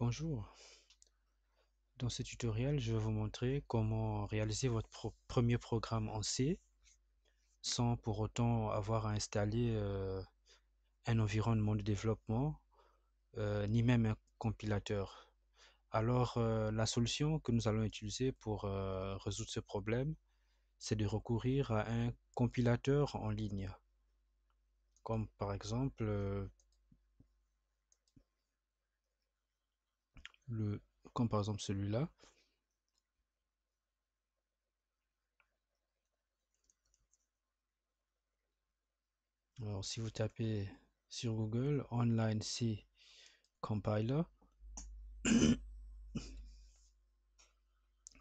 Bonjour, dans ce tutoriel, je vais vous montrer comment réaliser votre premier programme en C sans pour autant avoir à installer un environnement de développement ni même un compilateur. Alors, la solution que nous allons utiliser pour résoudre ce problème, c'est de recourir à un compilateur en ligne, comme par exemple le, comme par exemple celui-là. Alors, si vous tapez sur Google Online C Compiler,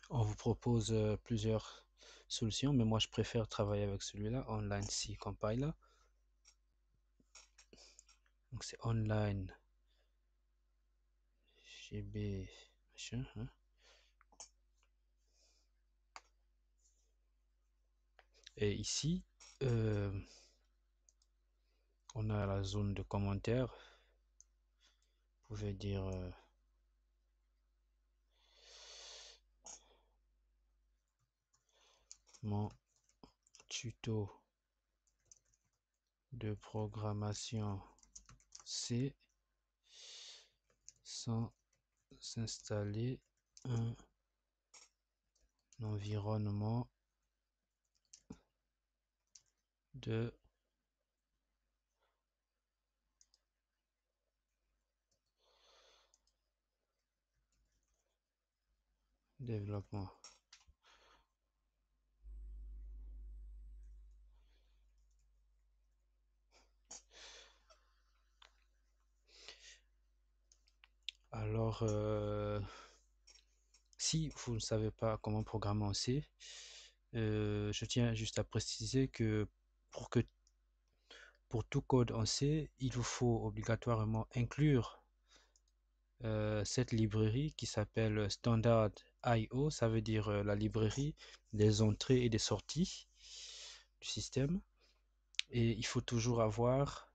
on vous propose plusieurs solutions, mais moi je préfère travailler avec celui-là, Online C Compiler. Donc c'est Online GB machin, hein. Et ici, euh, on a la zone de commentaires. Vous pouvez dire mon tuto de programmation C sans s'installer un environnement de développement. Alors, si vous ne savez pas comment programmer en C, je tiens juste à préciser que pour que pour tout code en C, il vous faut obligatoirement inclure cette librairie qui s'appelle Standard IO, ça veut dire la librairie des entrées et des sorties du système. Et il faut toujours avoir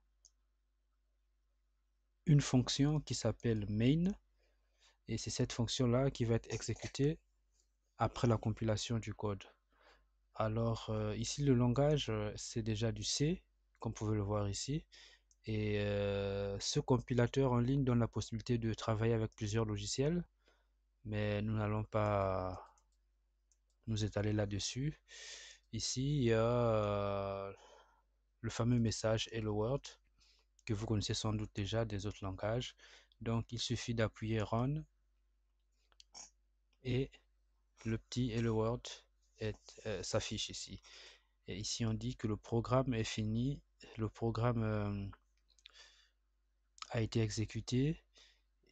une fonction qui s'appelle main, et c'est cette fonction-là qui va être exécutée après la compilation du code. Alors ici le langage c'est déjà du C, comme vous pouvez le voir ici. Et ce compilateur en ligne donne la possibilité de travailler avec plusieurs logiciels, mais nous n'allons pas nous étaler là-dessus. Ici, il y a le fameux message Hello World que vous connaissez sans doute déjà des autres langages. Donc, il suffit d'appuyer Run et le petit Hello World s'affiche ici. Et ici, on dit que le programme est fini. Le programme a été exécuté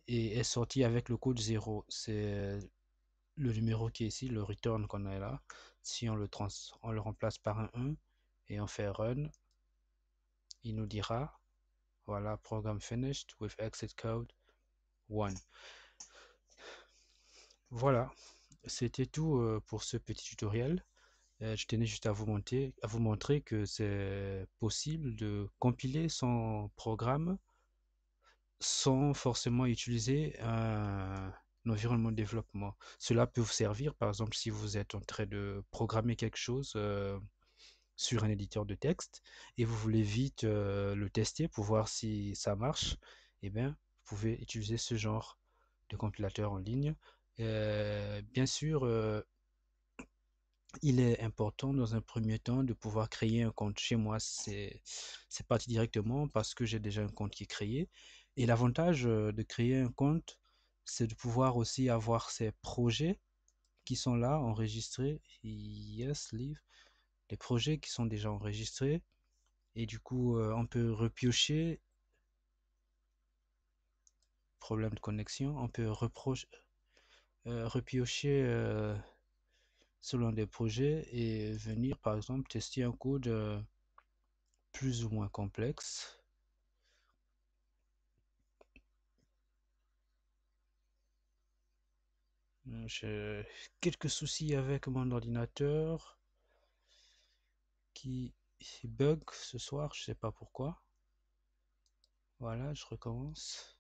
et est sorti avec le code 0. C'est le numéro qui est ici, le return qu'on a là. Si on le remplace par un 1 et on fait run, il nous dira, voilà, program finished with exit code 1. Voilà, c'était tout pour ce petit tutoriel. Je tenais juste à vous montrer que c'est possible de compiler son programme sans forcément utiliser un environnement de développement. Cela peut vous servir, par exemple, si vous êtes en train de programmer quelque chose sur un éditeur de texte et vous voulez vite le tester pour voir si ça marche, eh bien, vous pouvez utiliser ce genre de compilateur en ligne. Bien sûr, il est important dans un premier temps de pouvoir créer un compte. Chez moi, c'est parti directement parce que j'ai déjà un compte qui est créé. Et l'avantage de créer un compte, c'est de pouvoir aussi avoir ces projets qui sont là enregistrés. Yes, leave. Les projets qui sont déjà enregistrés. Et du coup, on peut repiocher. Problème de connexion. On peut repiocher selon des projets et venir, par exemple, tester un code plus ou moins complexe. J'ai quelques soucis avec mon ordinateur qui bug ce soir, je sais pas pourquoi. Voilà, je recommence.